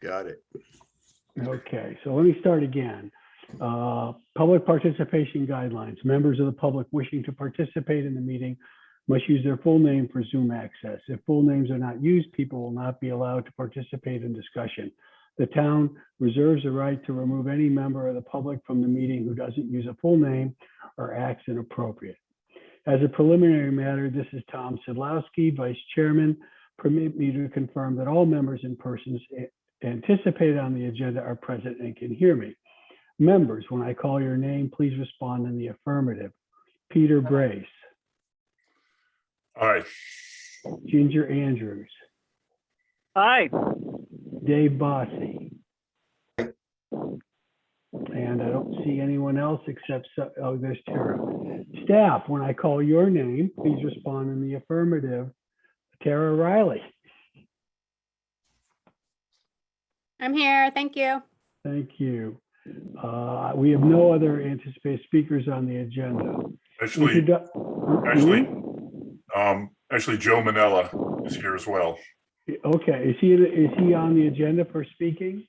Got it. Okay, so let me start again. Public participation guidelines. Members of the public wishing to participate in the meeting must use their full name for Zoom access. If full names are not used, people will not be allowed to participate in discussion. The town reserves the right to remove any member of the public from the meeting who doesn't use a full name or acts inappropriate. As a preliminary matter, this is Tom Sidlowski, Vice Chairman. Permit me to confirm that all members and persons anticipated on the agenda are present and can hear me. Members, when I call your name, please respond in the affirmative. Peter Brace. Aye. Ginger Andrews. Aye. Dave Bossy. And I don't see anyone else except, oh, there's Tara. Staff, when I call your name, please respond in the affirmative. Tara Riley. I'm here. Thank you. Thank you. We have no other anticipated speakers on the agenda. Actually, Joe Manella is here as well. Okay, is he on the agenda for speaking?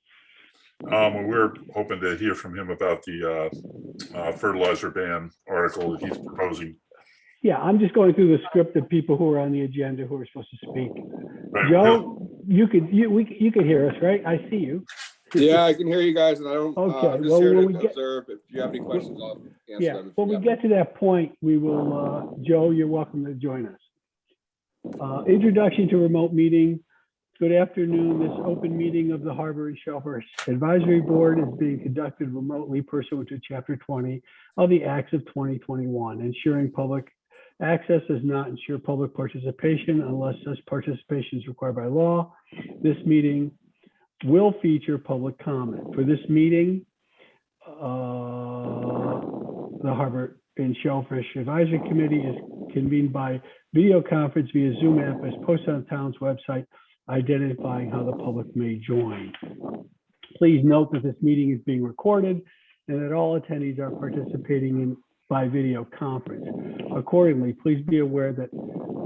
We're hoping to hear from him about the fertilizer ban article that he's proposing. Yeah, I'm just going through the script of people who are on the agenda who are supposed to speak. Right. Joe, you could hear us, right? I see you. Yeah, I can hear you guys, and I don't. Okay, I'm just well, here when to we get- observe. If you have any questions, I'll answer Yeah, them. when we get to that point, we will, Joe, you're welcome to join us. Introduction to remote meeting. Good afternoon. This open meeting of the Harbor and Shellfish Advisory Board is being conducted remotely pursuant to Chapter 20 of the Acts of 2021. Ensuring public access does not ensure public participation unless such participation is required by law. This meeting will feature public comment. For this meeting, the Harbor and Shellfish Advisory Committee is convened by video conference via Zoom app as posted on the town's website, identifying how the public may join. Please note that this meeting is being recorded and that all attendees are participating in by video conference. Accordingly, please be aware that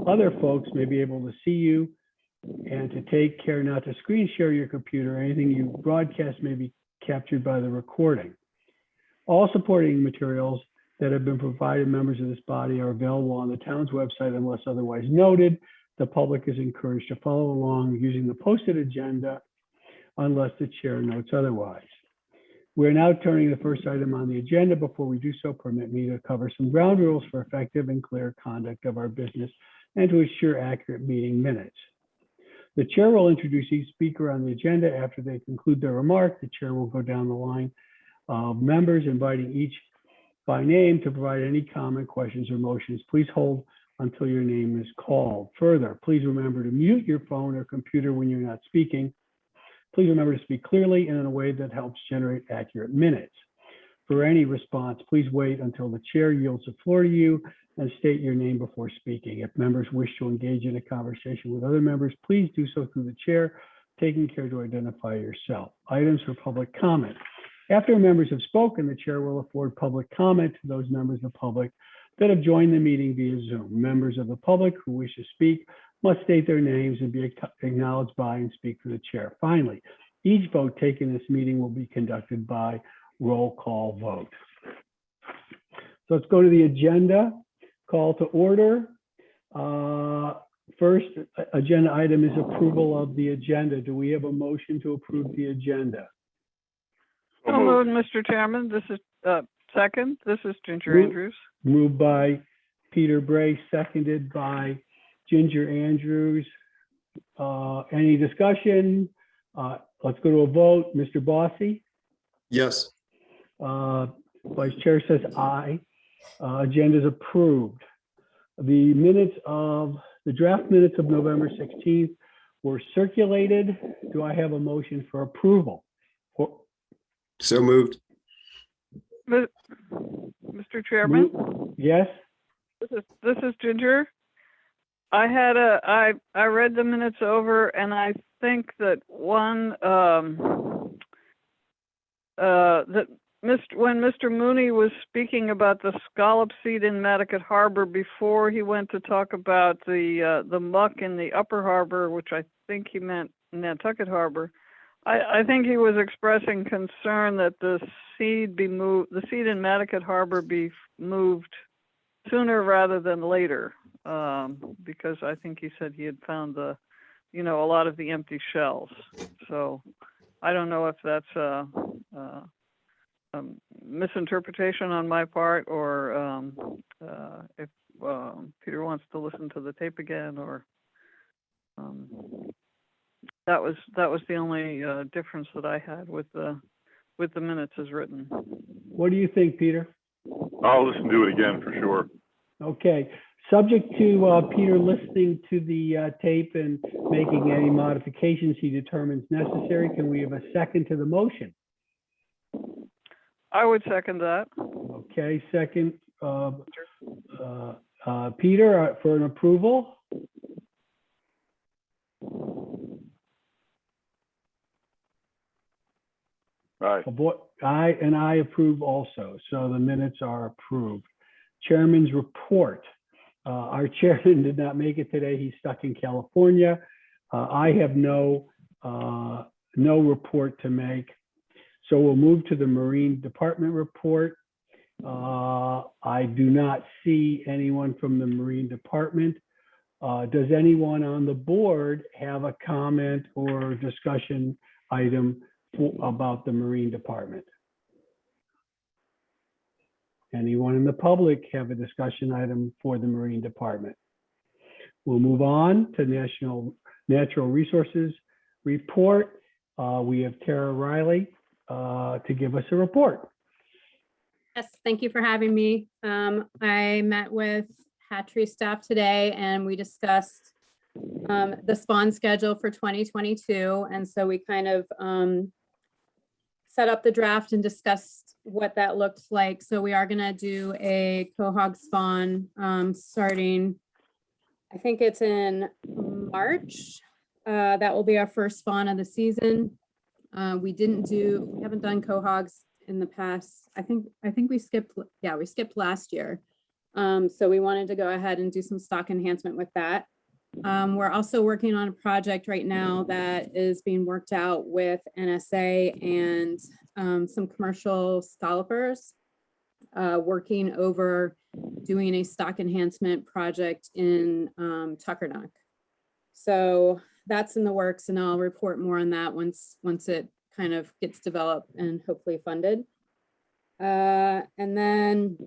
other folks may be able to see you and to take care not to screen share your computer. Anything you broadcast may be captured by the recording. All supporting materials that have been provided members of this body are available on the town's website unless otherwise noted. The public is encouraged to follow along using the posted agenda unless the chair notes otherwise. We're now turning to the first item on the agenda. Before we do so, permit me to cover some ground rules for effective and clear conduct of our business and to ensure accurate meeting minutes. The chair will introduce each speaker on the agenda. After they conclude their remarks, the chair will go down the line of members, inviting each by name to provide any comment, questions, or motions. Please hold until your name is called. Further, please remember to mute your phone or computer when you're not speaking. Please remember to speak clearly and in a way that helps generate accurate minutes. For any response, please wait until the chair yields the floor to you and state your name before speaking. If members wish to engage in a conversation with other members, please do so through the chair, taking care to identify yourself. Items for public comment. After members have spoken, the chair will afford public comment to those members of the public that have joined the meeting via Zoom. Members of the public who wish to speak must state their names and be acknowledged by and speak for the chair. Finally, each vote taken in this meeting will be conducted by roll call vote. So let's go to the agenda. Call to order. First agenda item is approval of the agenda. Do we have a motion to approve the agenda? So moved, Mr. Chairman. This is second. This is Ginger Andrews. Moved by Peter Bray, seconded by Ginger Andrews. Any discussion? Let's go to a vote. Mr. Bossy? Yes. Vice Chair says aye. Agenda is approved. The draft minutes of November 16th were circulated. Do I have a motion for approval? So moved. Mr. Chairman, Yes? this is Ginger. I read the minutes over, and I think that when Mr. Mooney was speaking about the scallop seed in Mattocket Harbor before he went to talk about the muck in the Upper Harbor, which I think he meant Nantucket Harbor, I think he was expressing concern that the seed in Mattocket Harbor be moved sooner rather than later. Because I think he said he had found a lot of the empty shells. So I don't know if that's a misinterpretation on my part, or if Peter wants to listen to the tape again, or that was the only difference that I had with the minutes as written. What do you think, Peter? I'll listen to it again for sure. Okay, subject to Peter listening to the tape and making any modifications he determines necessary, can we have a second to the motion? I would second that. Okay, second, Peter, for an approval? Right. I approve also, so the minutes are approved. Chairman's report. Our chairman did not make it today. He's stuck in California. I have no report to make. So we'll move to the Marine Department report. I do not see anyone from the Marine Department. Does anyone on the board have a comment or discussion item about the Marine Department? Anyone in the public have a discussion item for the Marine Department? We'll move on to Natural Resources report. We have Tara Riley to give us a report. Yes, thank you for having me. I met with hatchery staff today and we discussed the spawn schedule for 2022. And so we kind of set up the draft and discussed what that looks like. So we are gonna do a Quahog Spawn starting, I think it's in March. That will be our first spawn of the season. We haven't done Quahogs in the past. I think we skipped last year. So we wanted to go ahead and do some stock enhancement with that. We're also working on a project right now that is being worked out with NSA and some commercial scallopers, working over doing a stock enhancement project in Tuckernuck. So that's in the works, and I'll report more on that once it kind of gets developed and hopefully funded. And then,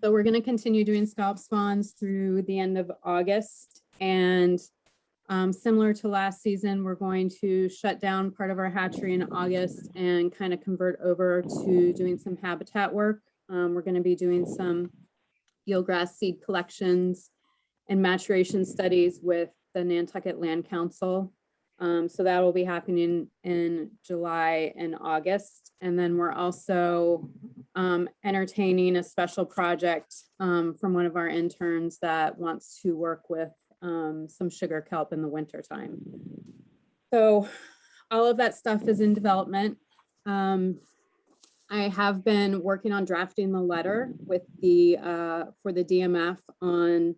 so we're going to continue doing scallop spawns through the end of August. And similar to last season, we're going to shut down part of our hatchery in August and kind of convert over to doing some habitat work. We're going to be doing some eelgrass seed collections and maturation studies with the Nantucket Land Council. So that will be happening in July and August. And then we're also entertaining a special project from one of our interns that wants to work with some sugar kelp in the winter time. So all of that stuff is in development. I have been working on drafting the letter with for the DMF on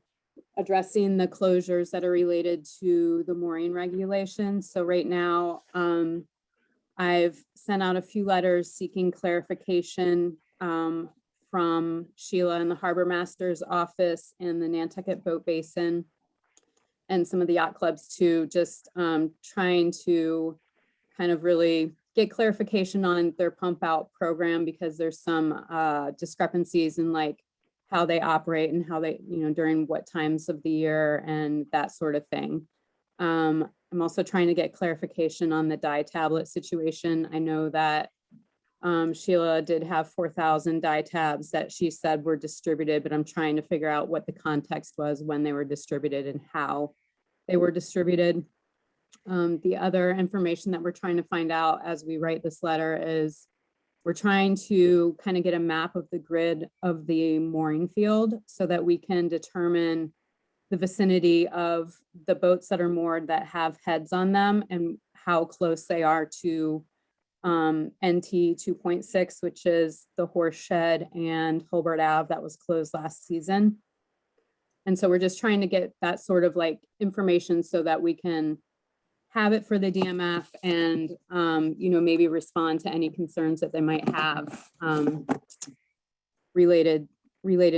addressing the closures that are related to the mooring regulations. So right now, I've sent out a few letters seeking clarification from Sheila in the Harbor Master's office and the Nantucket Boat Basin and some of the yacht clubs too, just trying to kind of really get clarification on their pump out program, because there's some discrepancies in like how they operate and how they, during what times of the year and that sort of thing. I'm also trying to get clarification on the dye tablet situation. I know that Sheila did have 4,000 dye tabs that she said were distributed, but I'm trying to figure out what the context was when they were distributed and how they were distributed. The other information that we're trying to find out as we write this letter is we're trying to kind of get a map of the grid of the mooring field so that we can determine the vicinity of the boats that are moored that have heads on them and how close they are to NT 2.6, which is the horse shed and Hobart Ave that was closed last season. And so we're just trying to get that sort of like information so that we can have it for the DMF and, you know, maybe respond to any concerns that they might have related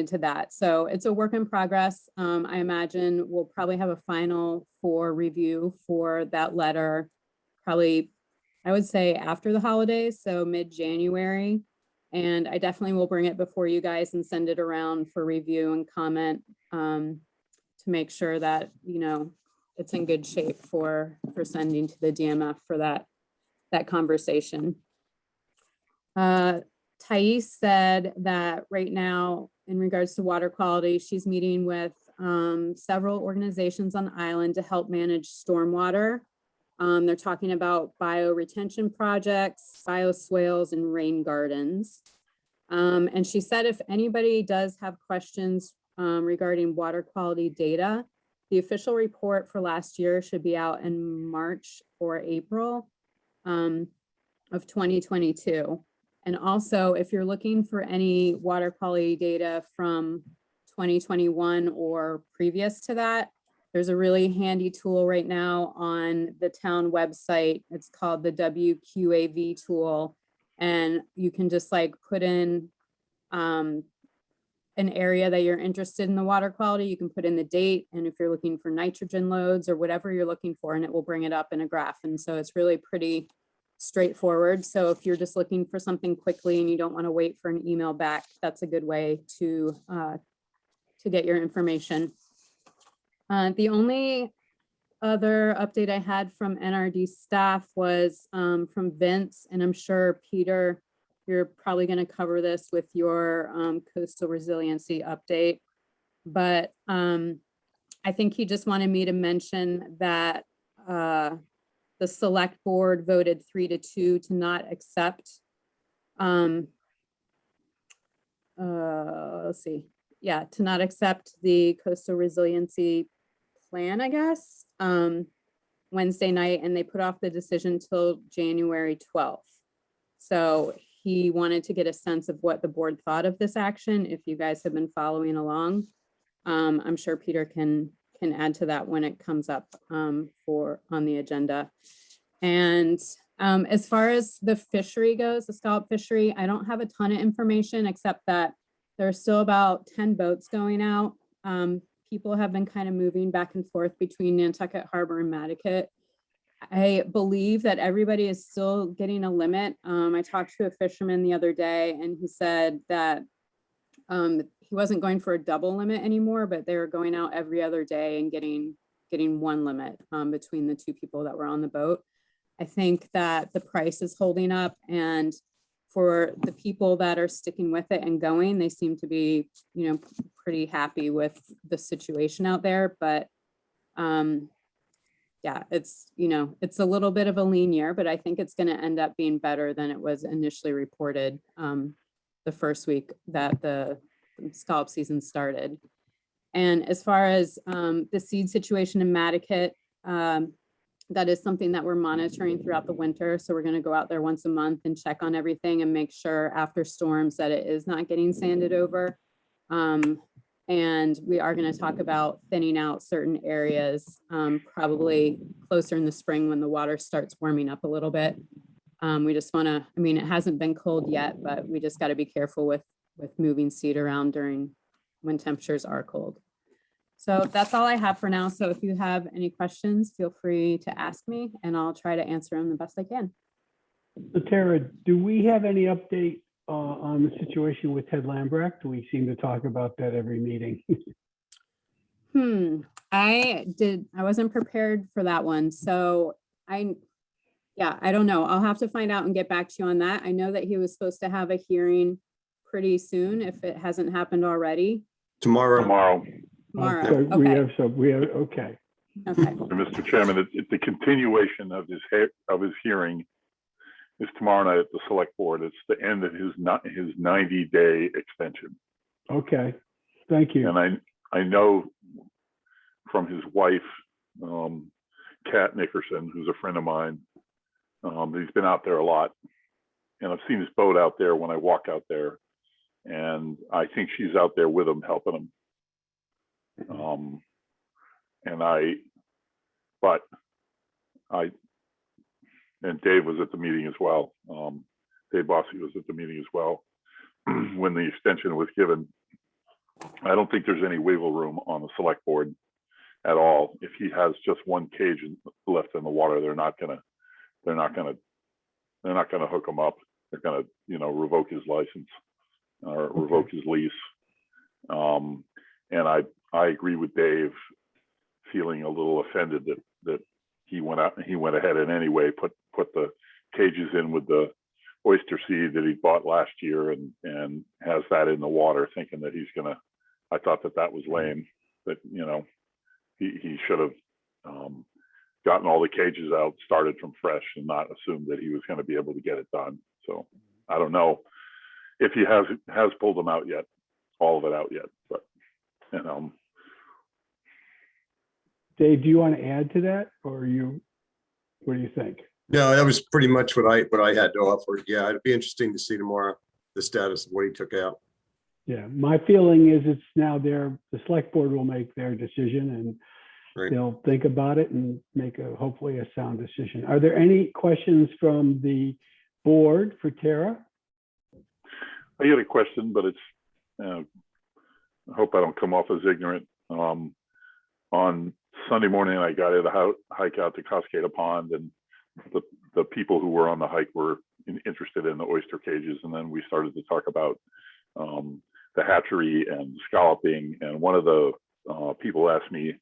to that. So it's a work in progress. I imagine we'll probably have a final for review for that letter, probably, I would say after the holidays, so mid-January. And I definitely will bring it before you guys and send it around for review and comment to make sure that, you know, it's in good shape for sending to the DMF for that conversation. Thais said that right now, in regards to water quality, she's meeting with several organizations on the island to help manage stormwater. They're talking about bioretention projects, bioswales, and rain gardens. And she said if anybody does have questions regarding water quality data, the official report for last year should be out in March or April of 2022. And also, if you're looking for any water quality data from 2021 or previous to that, there's a really handy tool right now on the town website. It's called the WQAV tool. And you can just like put in an area that you're interested in the water quality. You can put in the date, and if you're looking for nitrogen loads or whatever you're looking for, and it will bring it up in a graph. And so it's really pretty straightforward. So if you're just looking for something quickly and you don't want to wait for an email back, that's a good way to get your information. The only other update I had from NRD staff was from Vince, and I'm sure Peter, you're probably going to cover this with your coastal resiliency update. But I think he just wanted me to mention that the select board voted 3-2 to not accept. Let's see. Yeah, to not accept the coastal resiliency plan, I guess, Wednesday night, and they put off the decision till January 12th. So he wanted to get a sense of what the board thought of this action, if you guys have been following along. I'm sure Peter can add to that when it comes up on the agenda. And as far as the fishery goes, the scallop fishery, I don't have a ton of information except that there's still about 10 boats going out. People have been kind of moving back and forth between Nantucket Harbor and Madaket. I believe that everybody is still getting a limit. I talked to a fisherman the other day and he said that he wasn't going for a double limit anymore, but they were going out every other day and getting one limit between the two people that were on the boat. I think that the price is holding up, and for the people that are sticking with it and going, they seem to be, you know, pretty happy with the situation out there. But yeah, it's, you know, it's a little bit of a lean year, but I think it's going to end up being better than it was initially reported the first week that the scallop season started. And as far as the seed situation in Madaket, that is something that we're monitoring throughout the winter. So we're going to go out there once a month and check on everything and make sure after storms that it is not getting sanded over. And we are going to talk about thinning out certain areas, probably closer in the spring when the water starts warming up a little bit. We just want to, I mean, it hasn't been cold yet, but we just got to be careful with moving seed around during when temperatures are cold. So that's all I have for now. So if you have any questions, feel free to ask me and I'll try to answer them the best I can. So Tara, do we have any update on the situation with Ted Lambrecht? We seem to talk about that every meeting. I wasn't prepared for that one. So I don't know. I'll have to find out and get back to you on that. I know that he was supposed to have a hearing pretty soon if it hasn't happened already. Tomorrow. Tomorrow. So Okay. we have, okay. Okay. Mr. Chairman, it's the continuation of his hearing is tomorrow night at the select board. It's the end of his 90-day extension. Okay, thank you. And I know from his wife, Kat Nickerson, who's a friend of mine, he's been out there a lot. And I've seen his boat out there when I walk out there. And I think she's out there with him, helping him. But and Dave was at the meeting as well. Dave Bossy was at the meeting as well when the extension was given. I don't think there's any wiggle room on the select board at all. If he has just one cage left in the water, they're not gonna hook him up. They're gonna, revoke his license or revoke his lease. And I agree with Dave, feeling a little offended that he went ahead and anyway put the cages in with the oyster seed that he bought last year and has that in the water, thinking that he's gonna. I thought that was lame. That he should have gotten all the cages out, started from fresh, and not assumed that he was going to be able to get it done. So I don't know if he has pulled them out yet, all of it out yet, but Dave, do you want to add to that, or what do you think? No, that was pretty much what I had to offer. Yeah, it'd be interesting to see tomorrow the status of what he took out. Yeah, my feeling is it's now the select board will make their decision, and Right. they'll think about it and make hopefully a sound decision. Are there any questions from the board for Tara? I had a question, but it's. I hope I don't come off as ignorant. On Sunday morning, I got a hike out to Cascada Pond, and the people who were on the hike were interested in the oyster cages, and then we started to talk about the hatchery and scalloping, and one of the people asked me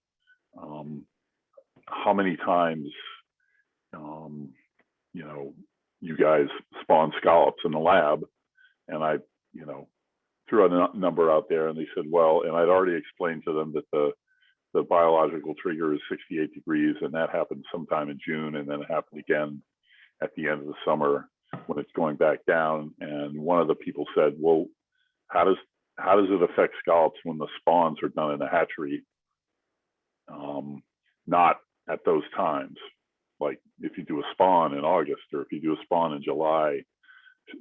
how many times you guys spawn scallops in the lab, and I threw a number out there, and they said, well, and I'd already explained to them that the biological trigger is 68 degrees, and that happened sometime in June, and then it happened again at the end of the summer when it's going back down. And one of the people said, well, how does it affect scallops when the spawns are done in the hatchery? Not at those times. Like if you do a spawn in August or if you do a spawn in July,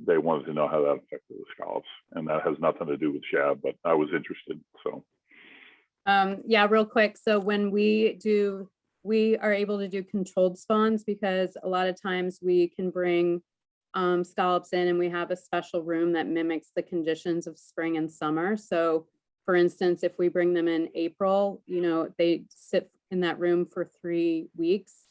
they wanted to know how that affected the scallops, and that has nothing to do with shad, but I was interested. So Yeah, real quick. So when we are able to do controlled spawns, because a lot of times we can bring scallops in, and we have a special room that mimics the conditions of spring and summer. So for instance, if we bring them in April, they sit in that room for 3 weeks,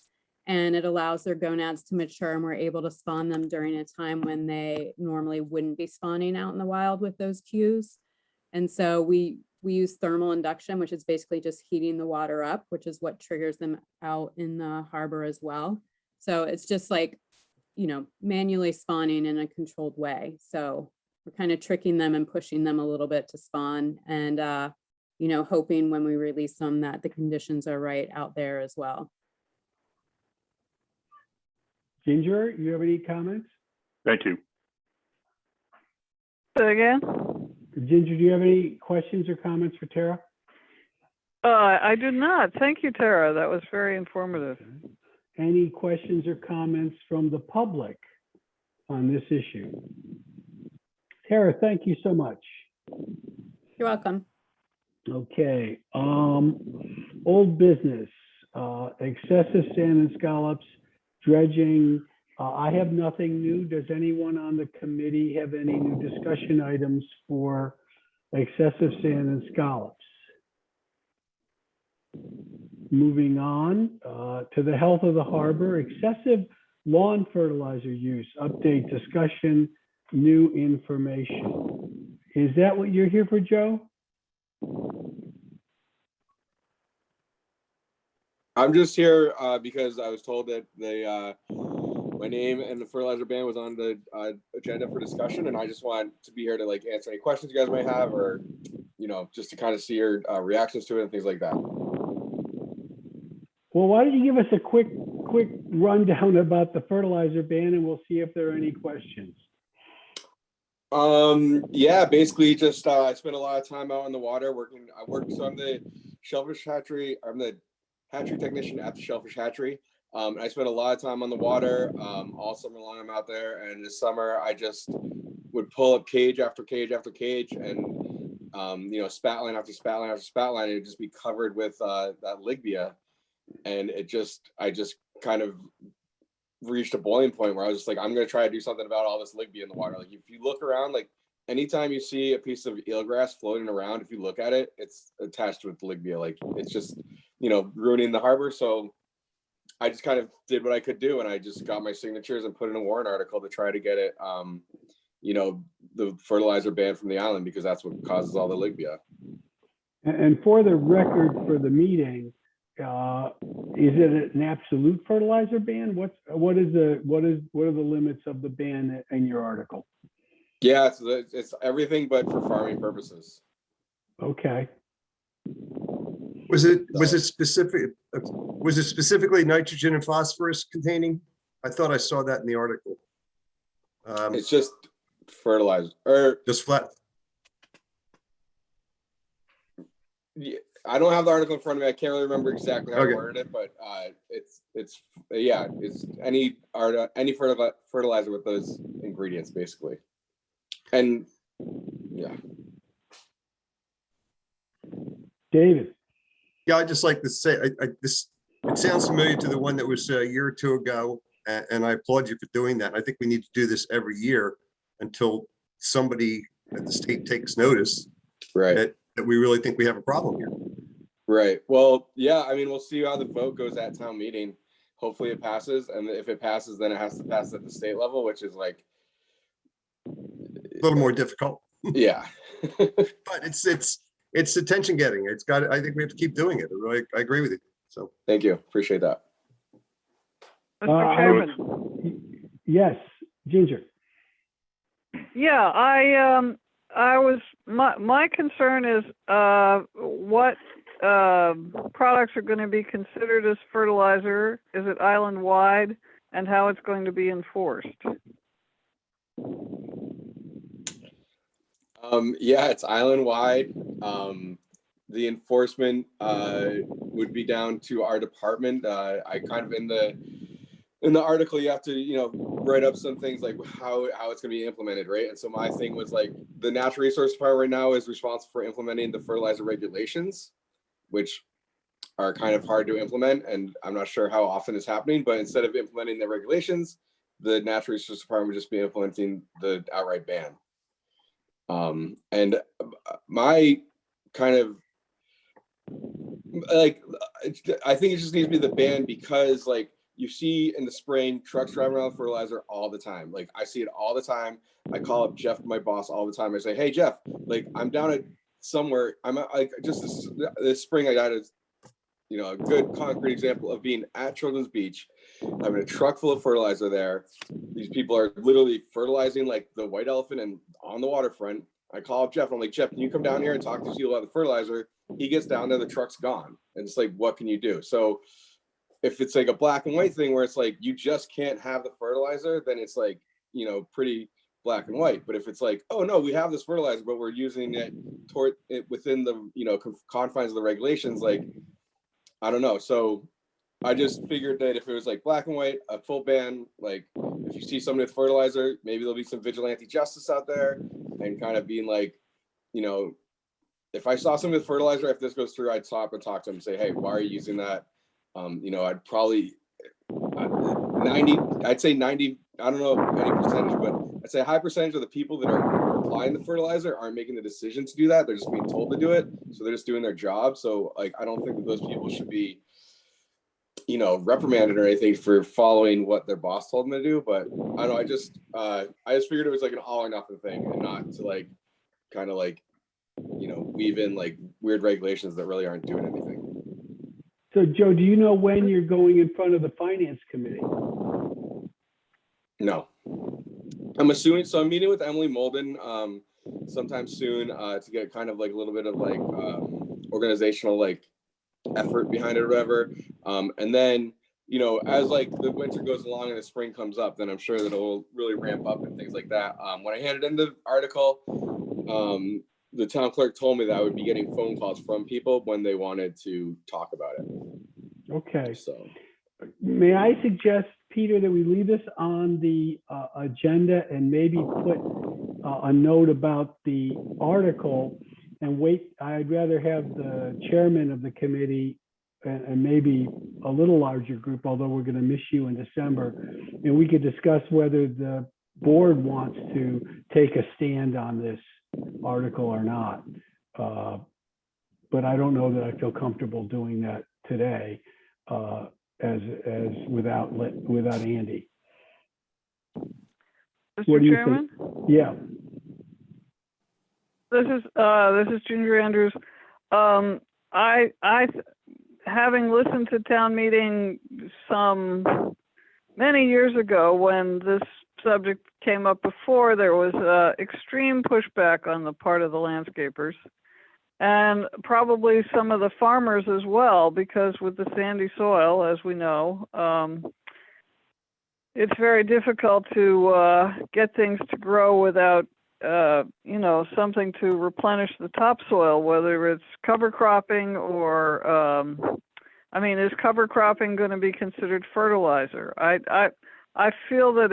and it allows their gonads to mature, and we're able to spawn them during a time when they normally wouldn't be spawning out in the wild with those cues. And so we use thermal induction, which is basically just heating the water up, which is what triggers them out in the harbor as well. So it's just like, manually spawning in a controlled way. So we're kind of tricking them and pushing them a little bit to spawn, and, hoping when we release them that the conditions are right out there as well. Ginger, you have any comments? thank you. Say again? Ginger, do you have any questions or comments for Tara? I do not. Thank you, Tara. That was very informative. Any questions or comments from the public on this issue? Tara, thank you so much. You're welcome. Okay, old business, excessive sand and scallops, dredging. I have nothing new. Does anyone on the committee have any new discussion items for excessive sand and scallops? Moving on to the health of the harbor, excessive lawn fertilizer use, update, discussion, new information. Is that what you're here for, Joe? I'm just here because I was told that my name and the fertilizer ban was on the agenda for discussion, and I just want to be here to answer any questions you guys might have, or just to kind of see your reactions to it and things like that. Well, why don't you give us a quick rundown about the fertilizer ban, and we'll see if there are any questions. Yeah, basically just I spent a lot of time out in the water working. So I'm the Shellfish hatchery. I'm the hatchery technician at the Shellfish hatchery. I spent a lot of time on the water all summer long. I'm out there, and this summer I just would pull up cage after cage after cage, and spat line after spat line after spat line, and it'd just be covered with that ligbia, and I just kind of reached a boiling point where I was just like, I'm going to try to do something about all this ligbia in the water. Like if you look around, like anytime you see a piece of eelgrass floating around, if you look at it, it's attached with ligbia. Like it's just, you know, ruining the harbor. So I just kind of did what I could do, and I just got my signatures and put in a warrant article to try to get it, you know, the fertilizer banned from the island, because that's what causes all the ligbia. And for the record, for the meeting, is it an absolute fertilizer ban? What are the limits of the ban in your article? Yeah, it's everything but for farming purposes. Okay. Was it specifically nitrogen and phosphorus containing? I thought I saw that in the article. It's just fertilizer, or Just flat. yeah, I don't have the article in front of me. I can't really remember exactly how I worded it, but it's any fertilizer with those ingredients basically. And yeah. David. Yeah, I'd just like to say, it sounds familiar to the one that was a year or two ago, and I applaud you for doing that. I think we need to do this every year until somebody at the state takes notice Right. that we really think we have a problem here. Right. Well, yeah, I mean, we'll see how the vote goes at town meeting. Hopefully it passes. And if it passes, then it has to pass at the state level, which is like A little more difficult, yeah. but it's attention getting. It's got. I think we have to keep doing it. I agree with you. So Thank you. Appreciate that. Mr. Chairman. Yes, Ginger. Yeah, I was, my concern is what products are going to be considered as fertilizer? Is it island-wide? And how it's going to be enforced? Yeah, it's island-wide. The enforcement would be down to our department. I kind of in the article, you have to, you know, write up some things like how it's going to be implemented, right? And so my thing was like the Natural Resource Department right now is responsible for implementing the fertilizer regulations, which are kind of hard to implement, and I'm not sure how often it's happening. But instead of implementing the regulations, the Natural Resource Department would just be implementing the outright ban. And my kind of like, I think it just needs to be the ban, because like you see in the spring trucks driving around with fertilizer all the time. Like I see it all the time. I call up Jeff, my boss, all the time. I say, hey Jeff, like I'm down at somewhere. I'm like just this spring I got a, you know, a good concrete example of being at Children's Beach, having a truck full of fertilizer there. These people are literally fertilizing like the white elephant and on the waterfront. I call up Jeff. I'm like, Jeff, can you come down here and talk to you about the fertilizer? He gets down there, the truck's gone. And it's like, what can you do? So if it's like a black and white thing where it's like, you just can't have the fertilizer, then it's like, you know, pretty black and white. But if it's like, oh no, we have this fertilizer, but we're using it toward it within the, you know, confines of the regulations, like, I don't know. So I just figured that if it was like black and white, a full ban, like if you see somebody with fertilizer, maybe there'll be some vigilante justice out there and kind of being like, you know, if I saw somebody with fertilizer, if this goes through, I'd stop and talk to them and say, hey, why are you using that? You know, I'd probably 90, I'd say 90, I don't know any percentage, but I'd say a high percentage of the people that are applying the fertilizer aren't making the decision to do that. They're just being told to do it. So they're just doing their job. So like, I don't think that those people should be, you know, reprimanded or anything for following what their boss told them to do. But I don't know, I just figured it was like an all or nothing thing, and not to like, kind of like, you know, weave in like weird regulations that really aren't doing anything. So Joe, do you know when you're going in front of the finance committee? No, I'm assuming. So I'm meeting with Emily Molden sometime soon to get kind of like a little bit of like organizational like effort behind it or whatever. And then, you know, as like the winter goes along and the spring comes up, then I'm sure that it'll really ramp up and things like that. When I handed in the article, the town clerk told me that I would be getting phone calls from people when they wanted to talk about it. Okay. So May I suggest, Peter, that we leave this on the agenda and maybe put a note about the article and wait? I'd rather have the chairman of the committee and maybe a little larger group, although we're going to miss you in December, and we could discuss whether the board wants to take a stand on this article or not. But I don't know that I feel comfortable doing that today as without Andy. What do Mr. you Chairman? Yeah. This is Ginger Andrews. Having listened to town meeting many years ago when this subject came up before, there was extreme pushback on the part of the landscapers and probably some of the farmers as well, because with the sandy soil, as we know, it's very difficult to get things to grow without something to replenish the topsoil, whether it's cover cropping or, is cover cropping going to be considered fertilizer? I feel that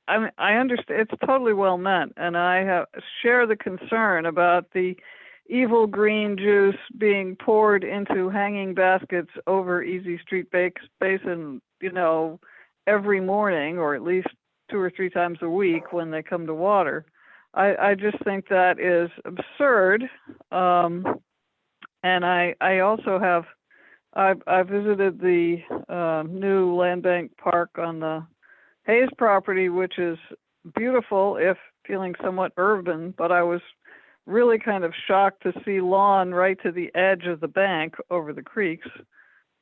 I understand it's totally well meant, and I share the concern about the evil green juice being poured into hanging baskets over Easy Street Basin, every morning, or at least 2 or 3 times a week when they come to water. I just think that is absurd. And I also have, I visited the new land bank park on the Hayes property, which is beautiful, if feeling somewhat urban, but I was really kind of shocked to see lawn right to the edge of the bank over the creeks.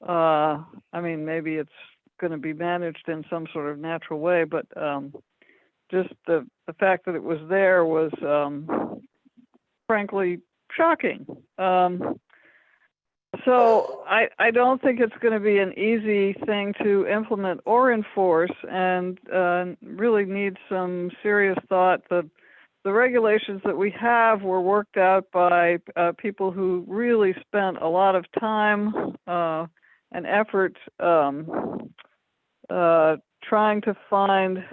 Maybe it's going to be managed in some sort of natural way, but just the fact that it was there was frankly shocking. So I don't think it's going to be an easy thing to implement or enforce, and really needs some serious thought. The regulations that we have were worked out by people who really spent a lot of time and effort trying to find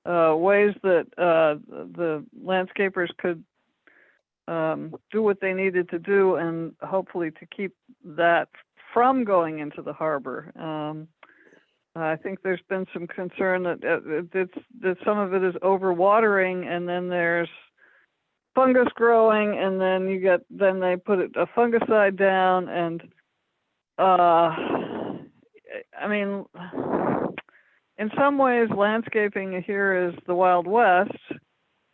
ways that the landscapers could do what they needed to do, and hopefully to keep that from going into the harbor. I think there's been some concern that some of it is overwatering, and then there's fungus growing, and then they put a fungicide down, and in some ways landscaping here is the Wild West,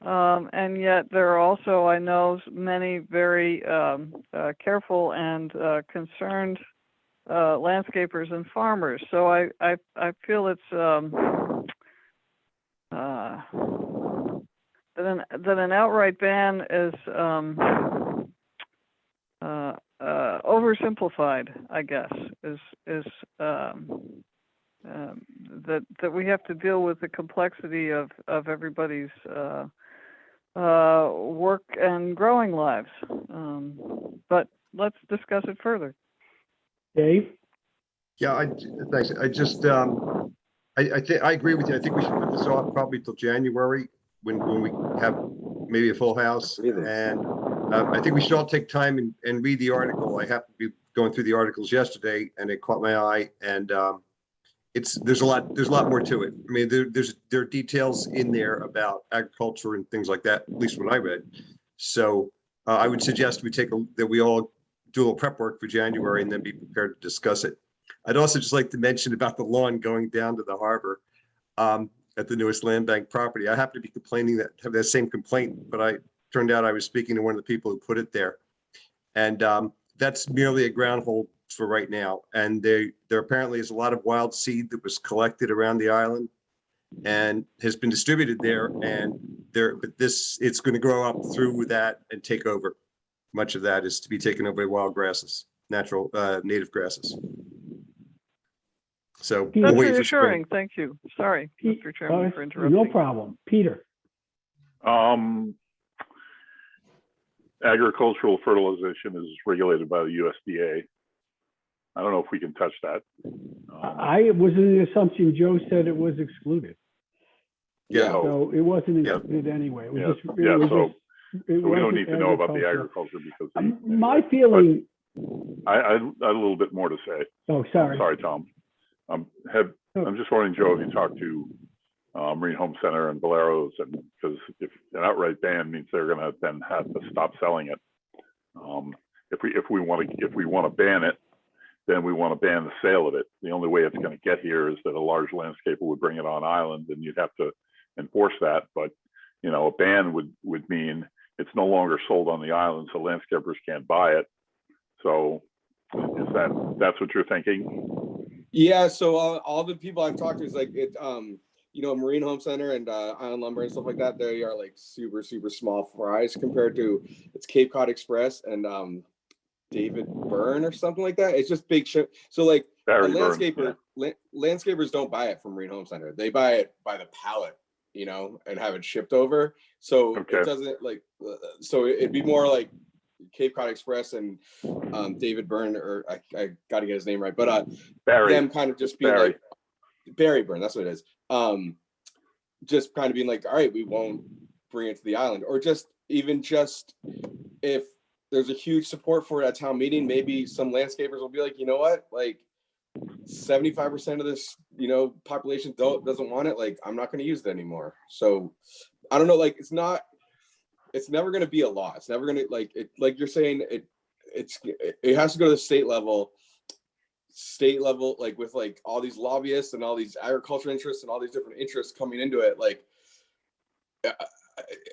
and yet there are also, I know, many very careful and concerned landscapers and farmers. So I feel it's that an outright ban is oversimplified, I guess, is that we have to deal with the complexity of everybody's work and growing lives. But let's discuss it further. Dave? Yeah, thanks. I agree with you. I think we should put this off probably till January when we have maybe a full house. And I think we should all take time and read the article. I happened to be going through the articles yesterday, and it caught my eye. And there's a lot more to it. I mean, there are details in there about agriculture and things like that, at least what I read. So I would suggest that we all do a little prep work for January and then be prepared to discuss it. I'd also just like to mention about the lawn going down to the harbor at the newest land bank property. I happen to be have that same complaint, but turned out I was speaking to one of the people who put it there. And that's merely a ground hold for right now. And there apparently is a lot of wild seed that was collected around the island and has been distributed there. And it's going to grow up through that and take over. Much of that is to be taken over by wild grasses, natural native grasses. So That's we'll wait for reassuring. spring. Thank you. Sorry, Mr. Chairman, for interrupting. No problem. Peter? Agricultural fertilization is regulated by the USDA. I don't know if we can touch that. I was in the assumption Joe said it was excluded. Yeah. So it wasn't included anyway. It was it So we don't wasn't need to know about the agriculture. agriculture because. My feeling, I had a little bit more to say. oh, sorry. Sorry, Tom. I'm just wondering, Joe, if you talked to Marine Home Center and Boleros, and because if an outright ban means they're going to then have to stop selling it. If we want to ban it, then we want to ban the sale of it. The only way it's going to get here is that a large landscaper would bring it on island, and you'd have to enforce that. But you know, a ban would mean it's no longer sold on the island, so landscapers can't buy it. So that's what you're thinking? Yeah, so all the people I've talked to is like it, you know, Marine Home Center and Island Lumber and stuff like that. They are like super small fries compared to it's Cape Cod Express and David Byrne or something like that. It's just big shit. So like Barry a landscaper, Byrne, landscapers don't buy it from Marine Home Center. They buy it by the pallet, you know, and have it shipped over. So Okay. it doesn't like. So it'd be more like Cape Cod Express and David Byrne, or I got to get his name right, but Barry. them kind of just being Barry. like Barry Byrne. That's what it is. Just kind of being like, all right, we won't bring it to the island, or just if there's a huge support for it at town meeting, maybe some landscapers will be like, you know what, like 75% of this, you know, population doesn't want it. Like, I'm not going to use it anymore. So I don't know, like, it's never going to be a law. It's never going to like you're saying it has to go to the state level, like with like all these lobbyists and all these agriculture interests and all these different interests coming into it. Like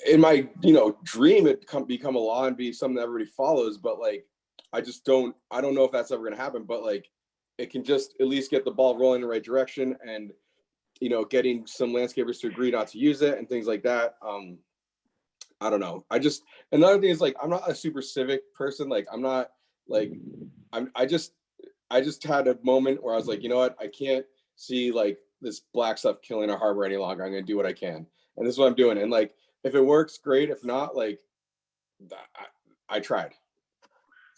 in my, you know, dream, it become a law and be something that everybody follows. But like, I don't know if that's ever going to happen, but like, it can just at least get the ball rolling in the right direction, and, you know, getting some landscapers to agree not to use it and things like that. I don't know. Another thing is like, I'm not a super civic person. Like, I'm not like, I just had a moment where I was like, you know what? I can't see like this black stuff killing our harbor any longer. I'm going to do what I can. And this is what I'm doing. And like, if it works, great. If not, like, I tried.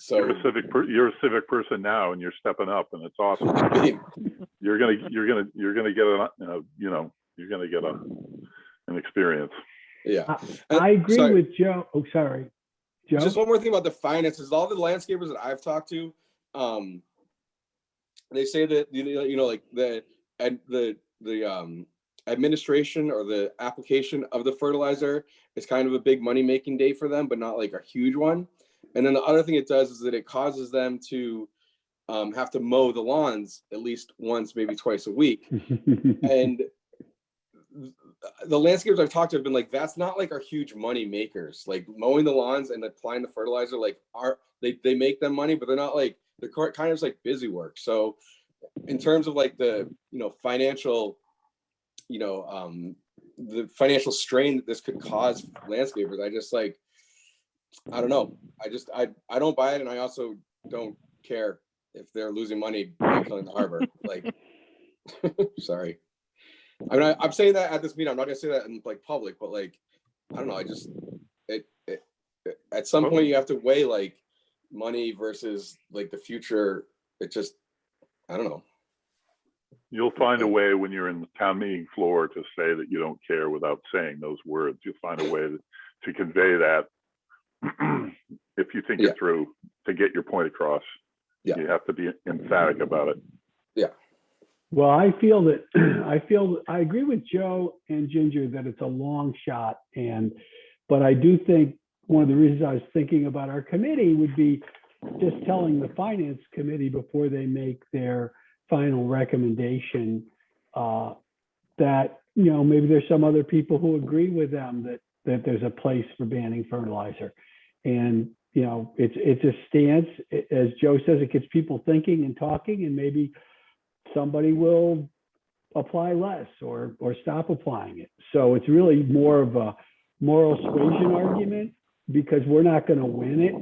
So you're a civic person now, and you're stepping up, and it's awesome. You're gonna get an experience. Yeah, I agree sorry. with Joe. Oh, sorry, Joe. Just one more thing about the finances. All the landscapers that I've talked to, they say that, you know, like the administration or the application of the fertilizer is kind of a big money making day for them, but not like a huge one. And then the other thing it does is that it causes them to have to mow the lawns at least once, maybe twice a week. And the landscapers I've talked to have been like, that's not like our huge money makers. Like mowing the lawns and applying the fertilizer, like they make them money, but they're not like, they're kind of like busy work. So in terms of like the, you know, financial, you know, the financial strain that this could cause landscapers, I just like, I don't know. I don't buy it. And I also don't care if they're losing money by killing the harbor. Like, sorry. I mean, I'm saying that at this meeting. I'm not gonna say that in like public, but like, I don't know. I just, at some point you have to weigh like money versus like the future. It just, I don't know. You'll find a way when you're in the town meeting floor to say that you don't care without saying those words. You'll find a way to convey that if you think it through, to get your point across. You have to be emphatic about it. Yeah. Well, I agree with Joe and Ginger that it's a long shot, but I do think one of the reasons I was thinking about our committee would be just telling the finance committee before they make their final recommendation that, you know, maybe there's some other people who agree with them that there's a place for banning fertilizer. And, you know, it's a stance, as Joe says, it gets people thinking and talking, and maybe somebody will apply less or stop applying it. So it's really more of a moral suasion argument, because we're not going to win it.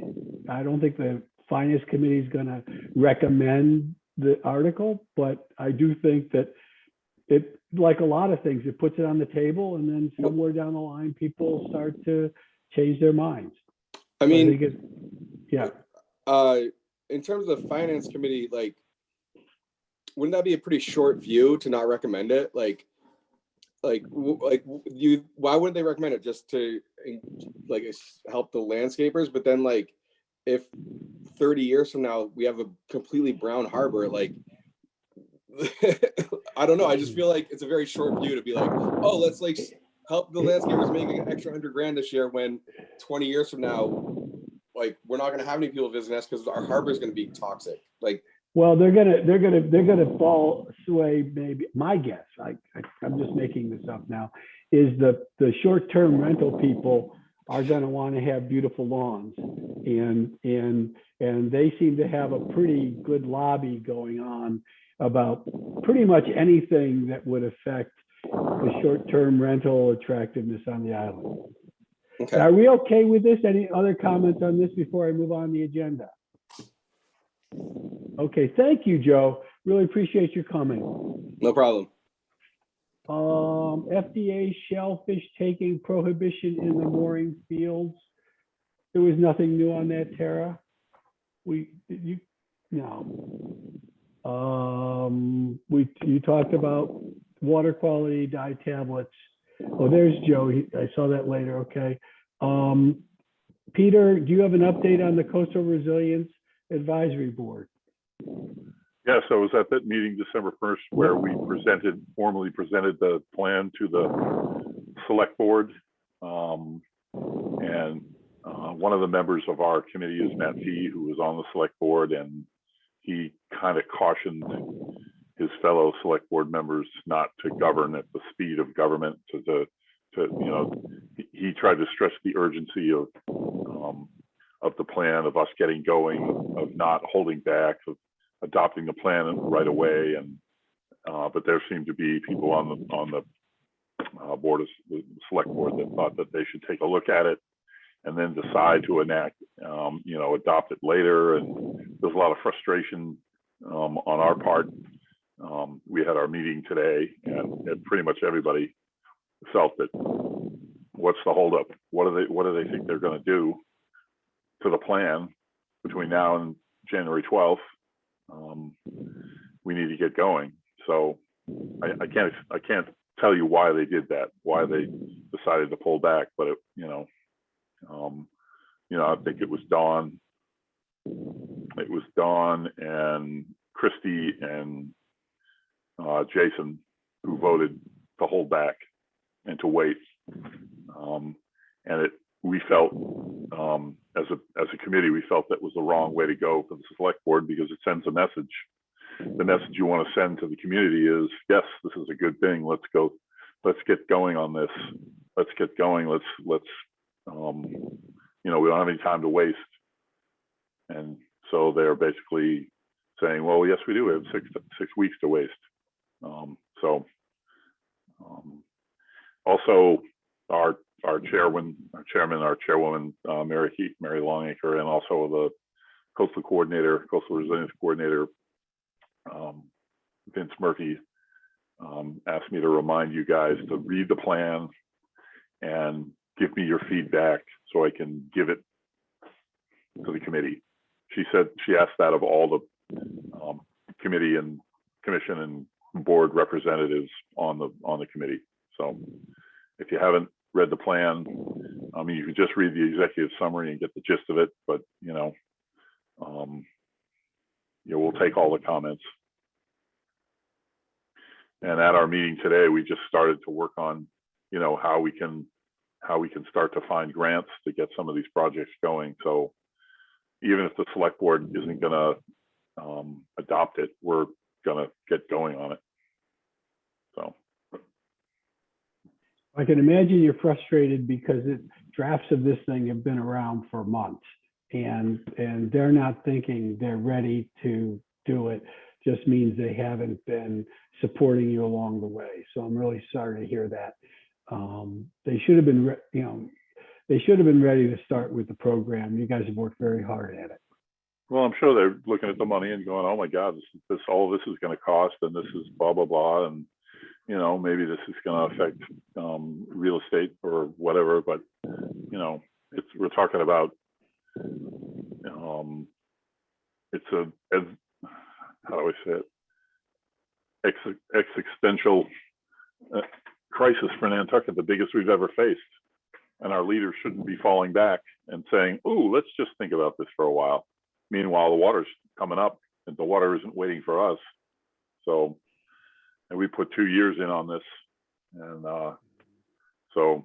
I don't think the finance committee is going to recommend the article, but I do think that it, like a lot of things, it puts it on the table, and then somewhere down the line, people start to change their minds. I mean, in terms of the finance committee, like, wouldn't that be a pretty short view to not recommend it? Why wouldn't they recommend it? Just to like help the landscapers, but then like if 30 years from now we have a completely brown harbor, like I don't know. I just feel like it's a very short view to be like, oh, let's like help the landscapers make an extra $100,000 this year, when 20 years from now, like we're not going to have any people visiting us because our harbor is going to be toxic. Like, Well, they're gonna fall sway. Maybe my guess, I'm just making this up now, is the short-term rental people are gonna want to have beautiful lawns, and they seem to have a pretty good lobby going on about pretty much anything that would affect the short-term rental attractiveness on the island. okay. Are we okay with this? Any other comments on this before I move on the agenda? Okay, thank you, Joe. Really appreciate your coming. No problem. FDA shellfish taking prohibition in the mooring fields. There was nothing new on that, Tara? You talked about water quality dye tablets. Oh, there's Joe. I saw that later. Okay. Peter, do you have an update on the Coastal Resilience Advisory Board? Yes, I was at that meeting December 1st where we formally presented the plan to the select board. One of the members of our committee is Matt Fee, who was on the select board, and he kind of cautioned his fellow select board members not to govern at the speed of government. He tried to stress the urgency of the plan, of us getting going, of not holding back, of adopting the plan right away. But there seemed to be people on the board of the select board that thought that they should take a look at it and then decide to adopt it later. And there's a lot of frustration on our part. We had our meeting today, and pretty much everybody felt that, what's the holdup? What do they think they're going to do to the plan between now and January 12th? We need to get going. So I can't tell you why they did that, why they decided to pull back, but I think it was Dawn. It was Dawn and Christy and Jason who voted to hold back and to wait. We felt, as a committee, we felt that was the wrong way to go for the select board, because it sends a message. The message you want to send to the community is, yes, this is a good thing. Let's go. Let's get going on this. Let's get going. Let's we don't have any time to waste. And so they're basically saying, well, yes, we do. We have six weeks to waste. Also, our chairman, our chairwoman, Mary Longacre, and also the coastal resilience coordinator, Vince Murphy, asked me to remind you guys to read the plan and give me your feedback so I can give it to the committee. She said she asked that of all the committee and commission and board representatives on the committee. So if you haven't read the plan, you can just read the executive summary and get the gist of it, but we'll take all the comments. And at our meeting today, we just started to work on, how we can start to find grants to get some of these projects going. So even if the select board isn't going to adopt it, we're going to get going on it. So I can imagine you're frustrated because drafts of this thing have been around for months, and they're not thinking they're ready to do it. Just means they haven't been supporting you along the way. So I'm really sorry to hear that. They should have been, they should have been ready to start with the program. You guys have worked very hard at it. Well, I'm sure they're looking at the money and going, "Oh my God, all this is going to cost, and this is blah blah blah," and maybe this is going to affect real estate or whatever. But we're talking about how do I say it? Existential crisis for Nantucket, the biggest we've ever faced. and our leaders shouldn't be falling back and saying, "Ooh, let's just think about this for a while." Meanwhile, the water's coming up, and the water isn't waiting for us. So, and we put 2 years in on this, and so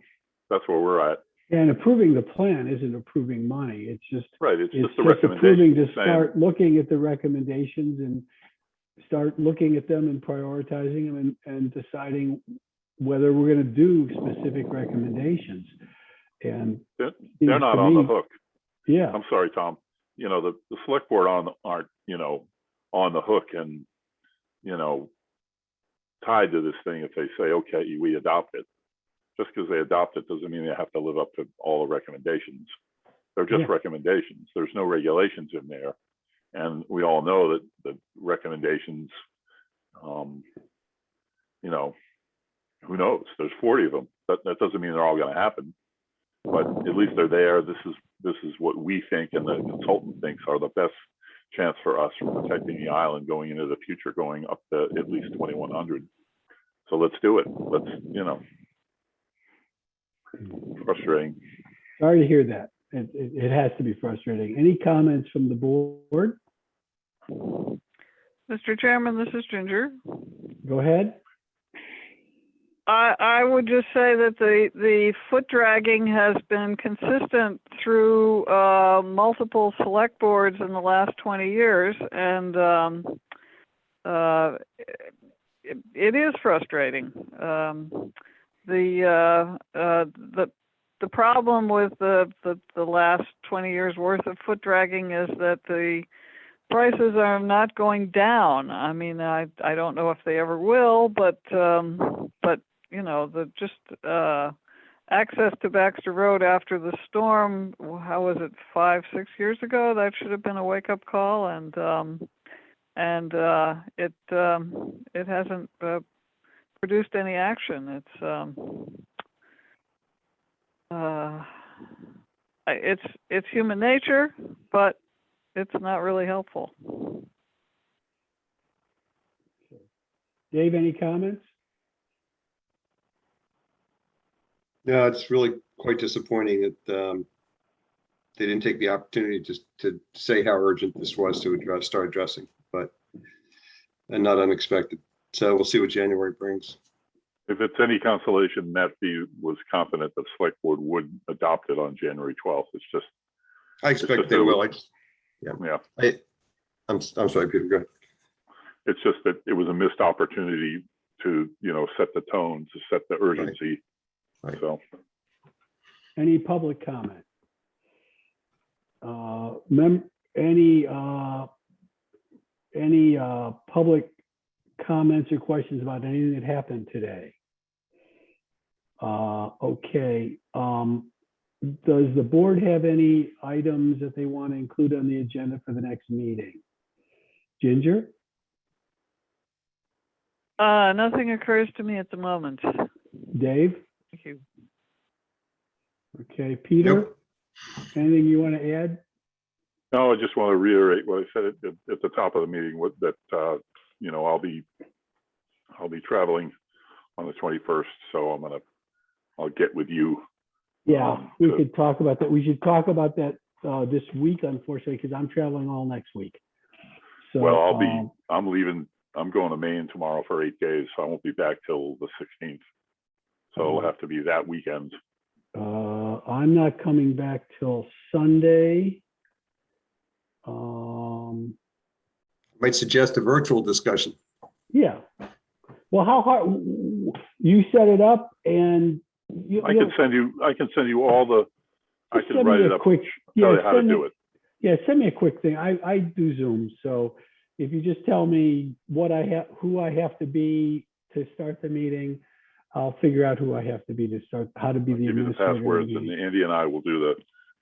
that's where we're at. And approving the plan isn't approving money. It's just, Right. It's it's just a just approving recommendation. to start looking at the recommendations and start looking at them and prioritizing them and deciding whether we're going to do specific recommendations. And They're seems not to on the me- hook. Yeah, I'm sorry, Tom. You know, the select board aren't, you know, on the hook and, you know, tied to this thing if they say, okay, we adopt it. Just because they adopt it doesn't mean they have to live up to all the recommendations. They're just Yeah. recommendations. There's no regulations in there. And we all know that the recommendations, you know, who knows? There's 40 of them. That doesn't mean they're all going to happen, but at least they're there. This is what we think and the consultant thinks are the best chance for us for protecting the island going into the future, going up to at least 2100. So let's do it. Let's, you know, frustrating. sorry to hear that. It has to be frustrating. Any comments from the board? Mr. Chairman, this is Ginger. Go ahead. I would just say that the foot dragging has been consistent through multiple select boards in the last 20 years, and it is frustrating. The problem with the last 20 years worth of foot dragging is that the prices are not going down. I mean, I don't know if they ever will, but you know, the just access to Baxter Road after the storm, how was it, 5-6 years ago? That should have been a wake-up call, and it hasn't produced any action. It's human nature, but it's not really helpful. Dave, any comments? No, it's really quite disappointing that they didn't take the opportunity just to say how urgent this was to start addressing, and not unexpected. So we'll see what January brings. If it's any consolation, Matthew was confident the select board would adopt it on January 12th. It's just, I expect they will. yeah, I'm sorry, Peter, go ahead. it's just that it was a missed opportunity to, you know, set the tone, to set the urgency. Right. So, Any public comment? Any public comments or questions about anything that happened today? Okay. Does the board have any items that they want to include on the agenda for the next meeting? Ginger? Nothing occurs to me at the moment. Dave? Thank you. Okay, Peter? Nope. Anything you want to add? no, I just want to reiterate what I said at the top of the meeting, that you know, I'll be traveling on the 21st, so I'll get with you. Yeah, we could talk about that. We should talk about that this week, unfortunately, because I'm traveling all next week. So, Well, I'm leaving. I'm going to Maine tomorrow for 8 days, so I won't be back till the 16th. So it'll have to be that weekend. I'm not coming back till Sunday. Might suggest a virtual discussion. Yeah. Well, how hard, you set it up and I can send you all the, I Just can send me write a it up, quick- tell you how to send me- do it. Yeah, send me a quick thing. I do Zoom, so if you just tell me who I have to be to start the meeting, I'll figure out who I have to be to start, how to be the Give you the administrator. of the passwords, and meeting. Andy and I will do the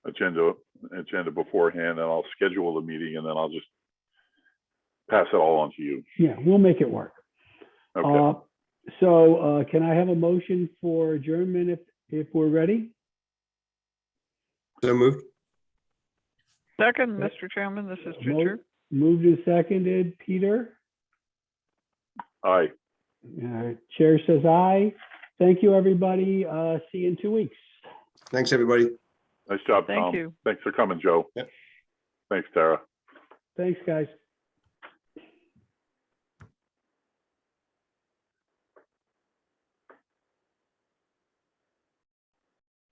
agenda beforehand, and I'll schedule the meeting, and then I'll just pass it all on to you. Yeah, we'll make it work. Okay. So can I have a motion for adjournment if we're ready? So moved. Second, Mr. Chairman, this is Ginger. Moved and seconded. Peter? Aye. Chair says aye. Thank you, everybody. See you in 2 weeks. Thanks, everybody. Nice job, Thank Tom. you. Thanks for coming, Joe. Yep. Thanks, Tara. Thanks, guys.